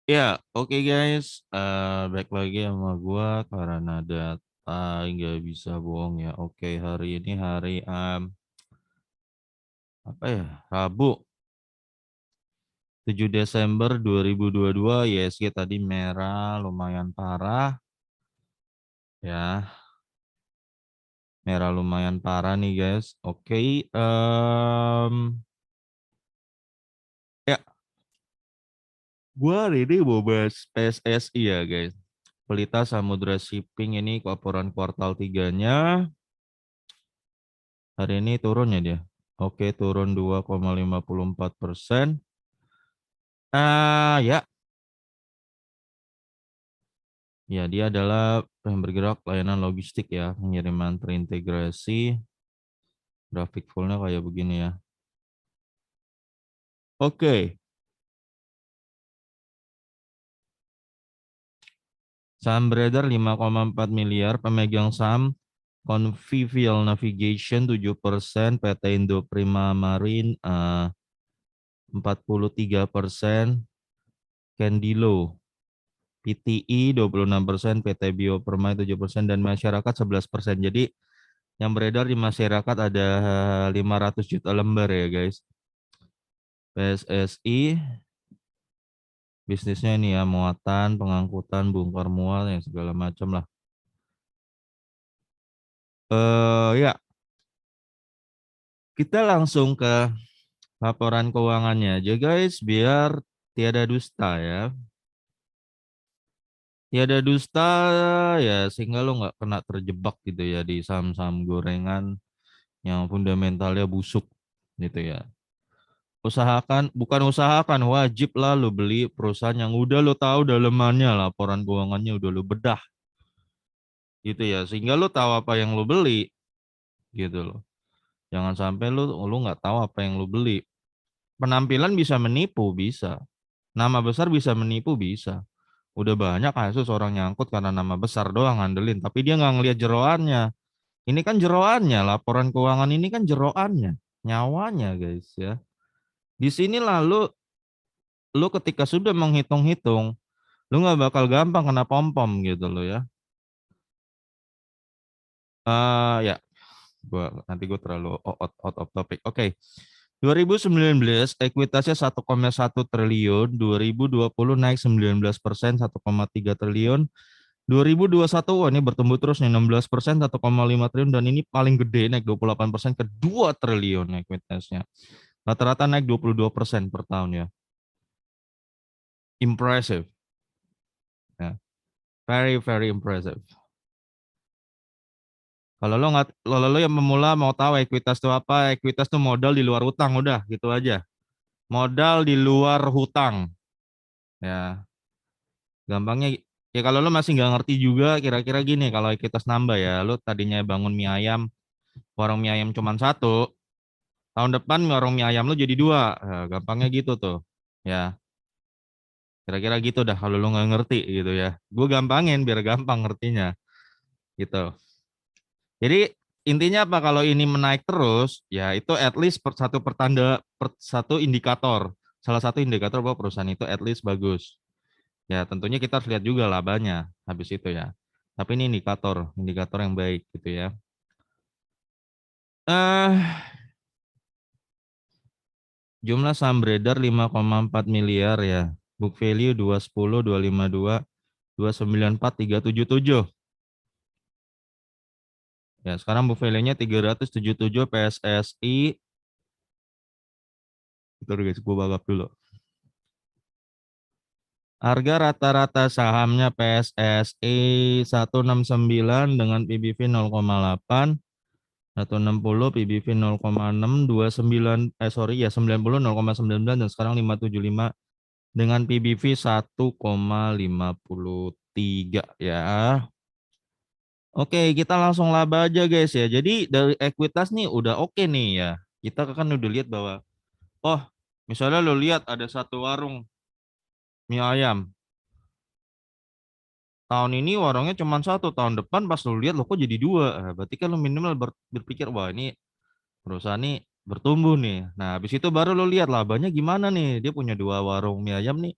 Ya, oke guys. Back lagi sama gua karena data nggak bisa bohong ya. Oke, hari ini hari apa ya? Rabu, 7 Desember 2022. ISG tadi merah, lumayan parah ya. Merah lumayan parah nih guys. Oke, ya, gua hari ini mau bahas PSSI ya guys. Pelita Samudra Shipping ini laporan kuartal tiganya. Hari ini turun ya dia. Oke, turun 2,54%. Ya, ya dia adalah yang bergerak layanan logistik ya, pengiriman terintegrasi. Grafik fullnya kayak begini ya. Oke, saham beredar 5,4 miliar, pemegang saham Convivial Navigation 7%, PT Indo Prima Marine 43%, Candilo PTI 26%, PT Bio Permai 7%, dan masyarakat 11%. Jadi yang beredar di masyarakat ada 500 juta lembar ya guys. PSSI bisnisnya ini ya, muatan, pengangkutan, bongkar muat, yang segala macam lah. Ya, kita langsung ke laporan keuangannya aja guys, biar tiada dusta ya. Tiada dusta ya, sehingga lo nggak kena terjebak gitu ya di saham-saham gorengan yang fundamentalnya busuk gitu ya. Usahakan, bukan usahakan, wajib lah lo beli perusahaan yang udah lo tahu dalemannya, laporan keuangannya udah lo bedah gitu ya, sehingga lo tahu apa yang lo beli gitu loh. Jangan sampai lo nggak tahu apa yang lo beli. Penampilan bisa menipu, bisa. Nama besar bisa menipu, bisa. Udah banyak kasus orang nyangkut karena nama besar doang ngandelin, tapi dia nggak ngelihat jeroannya. Ini kan jeroannya, laporan keuangan ini kan jeroannya, nyawanya guys ya. Di sini lalu lu ketika sudah menghitung-hitung, lu nggak bakal gampang kena pom-pom gitu loh ya. Ya, nanti gue terlalu out of topic. Oke. 2019 ekuitasnya 1,1 triliun, 2020 naik 19%, 1,3 triliun. 2021 wah ini bertumbuh terus nih 16%, 1,5 triliun, dan ini paling gede naik 28% ke 2 triliun ekuitasnya. Rata-rata naik 22% per tahun ya. Impressive. Ya. Very very impressive. Kalau lo yang pemula mau tahu ekuitas itu apa, ekuitas itu modal di luar hutang, udah gitu aja. Modal di luar hutang, ya. Gampangnya, ya kalau lo masih nggak ngerti juga, kira-kira gini, kalau ekuitas nambah ya, lo tadinya bangun mie ayam, warung mie ayam cuma satu, tahun depan warung mie ayam lo jadi dua. Gampangnya gitu tuh, ya. Kira-kira gitu dah kalau lo nggak ngerti gitu ya. Gue gampangin biar gampang ngertinya, gitu. Jadi intinya apa, kalau ini menaik terus ya itu at least satu pertanda, satu indikator, salah satu indikator bahwa perusahaan itu at least bagus. Ya tentunya kita harus lihat juga labanya habis itu ya. Tapi ini indikator, indikator yang baik gitu ya. Eh Jumlah saham beredar 5,4 miliar ya. Book value 210, 252, 294, 377. Ya, sekarang book value-nya 377 PSSI. Itu guys, gue bagap dulu. Harga rata-rata sahamnya PSSI 169 dengan PBV 0,8, 160 PBV 0,6, 29 sorry ya 90 0,99, dan sekarang 575 dengan PBV 1,53 ya. Oke, kita langsung laba aja guys ya. Jadi dari ekuitas nih udah oke nih ya. Kita kan udah lihat bahwa, oh, misalnya lo lihat ada satu warung mie ayam. Tahun ini warungnya cuma satu, tahun depan pas lo lihat lo kok jadi dua. Berarti kan lo minimal berpikir, wah ini perusahaan ini bertumbuh nih. Nah, habis itu baru lo lihat labanya gimana nih. Dia punya dua warung mie ayam nih.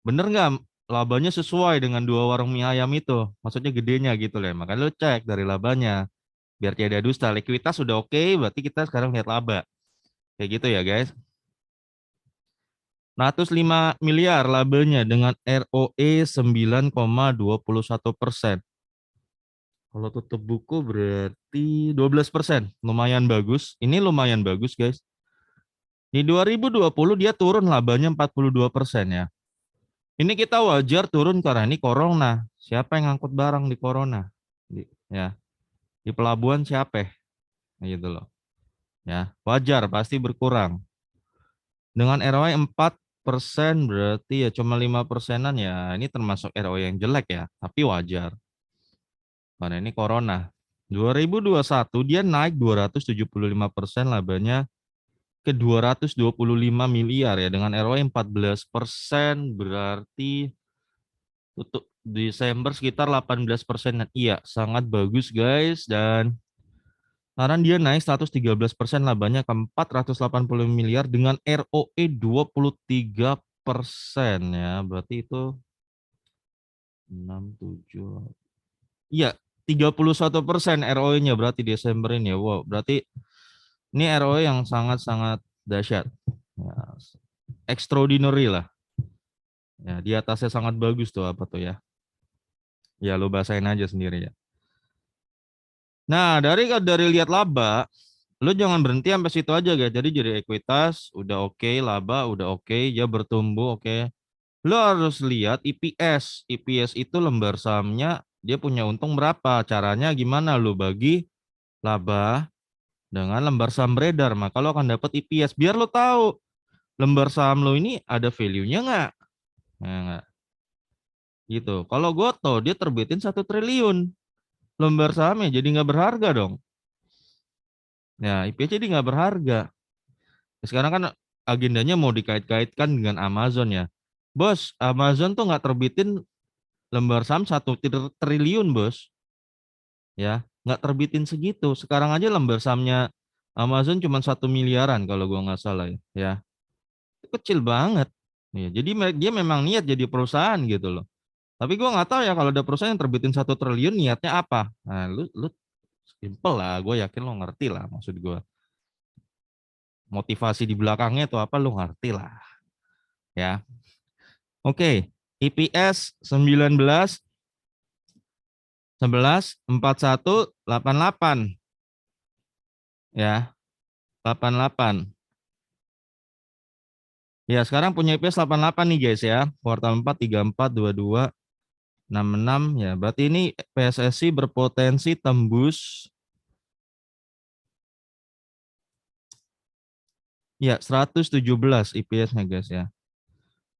Bener nggak labanya sesuai dengan dua warung mie ayam itu? Maksudnya gedenya gitu lah. Makanya lo cek dari labanya. Biar tidak ada dusta. Likuiditas sudah oke, berarti kita sekarang lihat laba. Kayak gitu ya guys. 105 miliar labanya dengan ROE 9,21%. Kalau tutup buku berarti 12%. Lumayan bagus. Ini lumayan bagus guys. Di 2020 dia turun labanya 42% ya. Ini kita wajar turun karena ini corona. Siapa yang ngangkut barang di corona? Ya, di pelabuhan siapa? Gitu loh. Ya, wajar pasti berkurang. Dengan ROI 4% berarti ya cuma 5%-an ya. Ini termasuk ROI yang jelek ya, tapi wajar. Karena ini corona. 2021 dia naik 275% labanya ke 225 miliar ya dengan ROI 14% berarti tutup Desember sekitar 18%. Iya, sangat bagus guys dan sekarang dia naik 113% labanya ke 480 miliar dengan ROE 23% ya. Berarti itu 6 7. Iya, 31% ROE-nya berarti Desember ini ya. Wow, berarti ini ROE yang sangat-sangat dahsyat. Ya, extraordinary lah. Ya, di atasnya sangat bagus tuh apa tuh ya. Ya, lo bahasain aja sendiri ya. Nah, dari lihat laba, lo jangan berhenti sampai situ aja guys. Jadi ekuitas udah oke, laba udah oke, dia bertumbuh oke. Lo harus lihat EPS. EPS itu lembar sahamnya dia punya untung berapa? Caranya gimana lo bagi laba dengan lembar saham beredar. Maka lo akan dapat EPS biar lo tahu lembar saham lo ini ada value-nya nggak? Nah, nggak. Gitu. Kalau Goto dia terbitin 1 triliun lembar sahamnya jadi nggak berharga dong. Ya, IPC jadi nggak berharga. Sekarang kan agendanya mau dikait-kaitkan dengan Amazon ya. Bos, Amazon tuh nggak terbitin lembar saham 1 triliun, bos. Ya, nggak terbitin segitu. Sekarang aja lembar sahamnya Amazon cuma 1 miliaran kalau gua nggak salah ya. Ya, itu kecil banget. Ya, jadi dia memang niat jadi perusahaan gitu loh. Tapi gua nggak tahu ya kalau ada perusahaan yang terbitin 1 triliun niatnya apa. Nah, lu simple lah. Gue yakin lo ngerti lah maksud gua. Motivasi di belakangnya itu apa lu ngerti lah ya. Oke, EPS 19 11 41 88 ya, 88. Ya, sekarang punya EPS 88 nih guys ya. Kuartal 4 34 22 66 ya. Berarti ini PSSI berpotensi tembus ya 117 EPS-nya guys ya.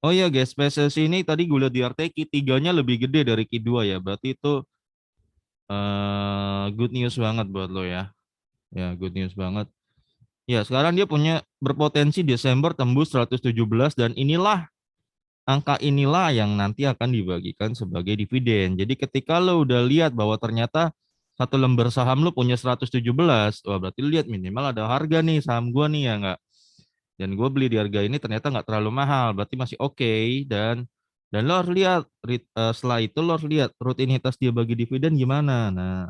Oh iya guys, PSSI ini tadi gue lihat di RT Q3-nya lebih gede dari Q2 ya. Berarti itu good news banget buat lo ya. Ya, good news banget. Ya, sekarang dia punya berpotensi Desember tembus 117 dan angka inilah yang nanti akan dibagikan sebagai dividen. Jadi ketika lo udah lihat bahwa ternyata satu lembar saham lo punya 117, wah berarti lo lihat minimal ada harga nih saham gua nih ya enggak. Dan gue beli di harga ini ternyata nggak terlalu mahal, berarti masih oke dan lo harus lihat setelah itu lo harus lihat rutinitas dia bagi dividen gimana. Nah,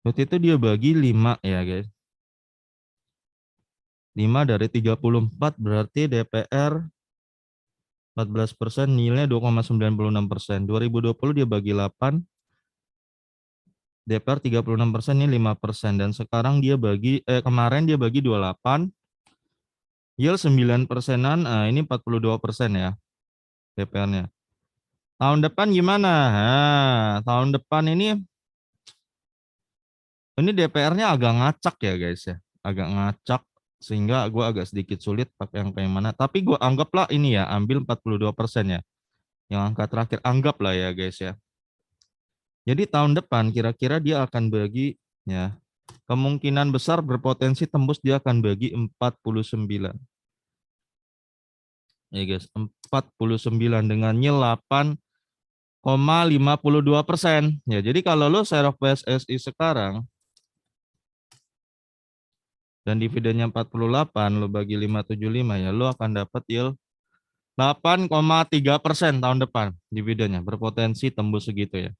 waktu itu dia bagi 5 ya guys. 5 dari 34 berarti DPR 14%, nilainya 2,96%. 2020 dia bagi 8, DPR 36%, ini 5%. Dan sekarang dia bagi, kemarin dia bagi 28, yield 9%-an, ini 42% ya DPR-nya. Tahun depan gimana? Nah, tahun depan ini DPR-nya agak ngacak ya guys ya. Agak ngacak sehingga gue agak sedikit sulit pakai yang kayak mana. Tapi gue anggaplah ini ya, ambil 42% ya. Yang angka terakhir anggaplah ya guys ya. Jadi tahun depan kira-kira dia akan bagi ya. Kemungkinan besar berpotensi tembus dia akan bagi 49. Ya guys, 49 dengan yield 8,52%. Ya, jadi kalau lo share of PSSI sekarang dan dividennya 48, lo bagi 575 ya, lo akan dapat yield 8,3% tahun depan dividennya, berpotensi tembus segitu ya.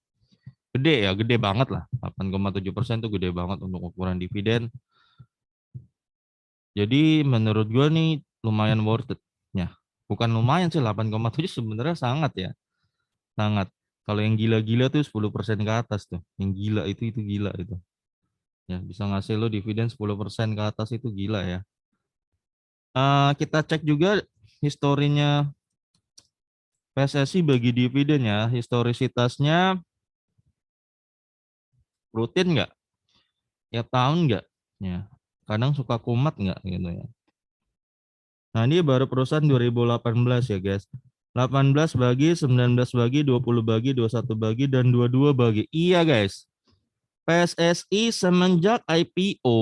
Gede ya, gede banget lah. 8,7% itu gede banget untuk ukuran dividen. Jadi menurut gue nih lumayan worth it ya. Bukan lumayan sih, 8,7 sebenarnya sangat ya. Sangat. Kalau yang gila-gila tuh 10% ke atas tuh. Yang gila itu gila itu. Ya, bisa ngasih lo dividen 10% ke atas itu gila ya. Kita cek juga historinya PSSI bagi dividen ya. Historisitasnya rutin nggak? Ya tahun nggak? Ya. Kadang suka kumat nggak gitu ya. Nah, ini baru perusahaan 2018 ya, guys. 18 bagi, 19 bagi, 20 bagi, 21 bagi, dan 22 bagi. Iya, guys. PSSI semenjak IPO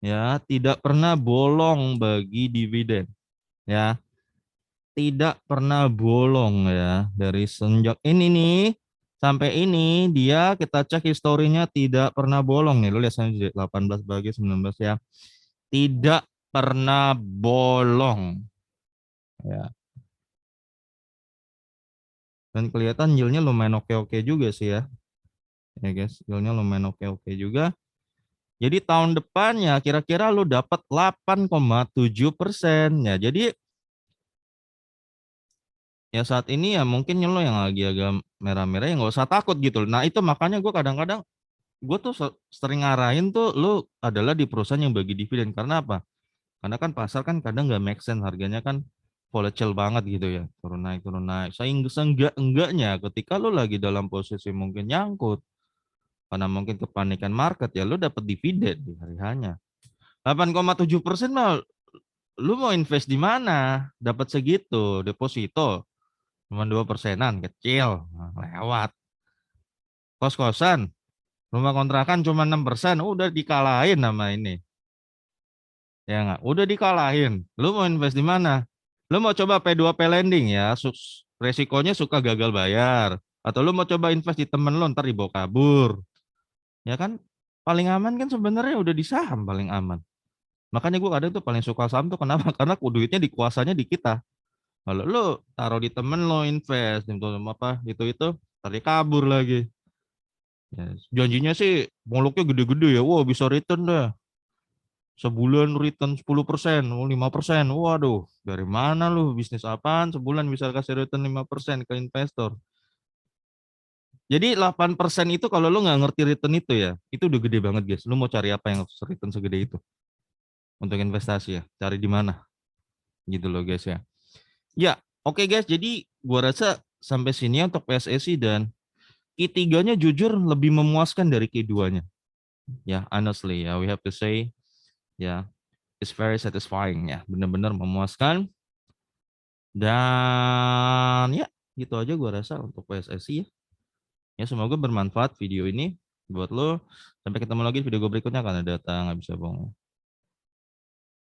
ya tidak pernah bolong bagi dividen ya. Tidak pernah bolong ya. Dari sejak ini nih sampai ini dia kita cek historinya tidak pernah bolong nih. Lu lihat saja 18 bagi 19 ya. Tidak pernah bolong ya. Dan kelihatan yieldnya lumayan oke-oke juga sih ya. Ya guys, yieldnya lumayan oke-oke juga. Jadi tahun depannya kira-kira lu dapat 8,7% ya. Jadi ya saat ini ya mungkin lo yang lagi agak merah-merah ya nggak usah takut gitu. Nah itu makanya gue kadang-kadang gue tuh sering ngarahin tuh lu adalah di perusahaan yang bagi dividen. Karena apa? Karena kan pasar kan kadang nggak make sense, harganya kan volatile banget gitu ya, turun naik. Seenggaknya ketika lu lagi dalam posisi mungkin nyangkut karena mungkin kepanikan market ya lu dapat dividen di hari hanya 8,7% mah. Lu mau invest di mana dapat segitu? Deposito cuma 2%-an, kecil. Nah, lewat. Kos-kosan rumah kontrakan cuma 6%, udah dikalahin nama ini. Ya nggak, udah dikalahin. Lu mau invest di mana? Lu mau coba P2P lending ya, resikonya suka gagal bayar. Atau lu mau coba invest di temen lu, ntar dibawa kabur. Ya kan, paling aman kan sebenarnya udah di saham paling aman. Makanya gue kadang tuh paling suka saham tuh kenapa? Karena duitnya dikuasanya di kita. Kalau lu taruh di temen lo invest, di apa itu, tadi kabur lagi. Ya, janjinya sih muluknya gede-gede ya, wah bisa return dah. Sebulan return 10%, 5%. Waduh, dari mana lu? Bisnis apaan sebulan bisa kasih return 5% ke investor? Jadi 8% itu kalau lu nggak ngerti return itu udah gede banget, guys. Lu mau cari apa yang return segede itu? Untuk investasi ya, cari di mana? Gitu loh, guys ya. Ya, oke guys. Jadi gua rasa sampai sini untuk PSSI dan Q3-nya jujur lebih memuaskan dari Q2-nya. Ya, honestly ya, we have to say ya, it's very satisfying ya, benar-benar memuaskan. Dan ya, gitu aja gua rasa untuk PSSI ya. Ya, semoga bermanfaat video ini buat lo. Sampai ketemu lagi video gue berikutnya, karena data nggak bisa bohong.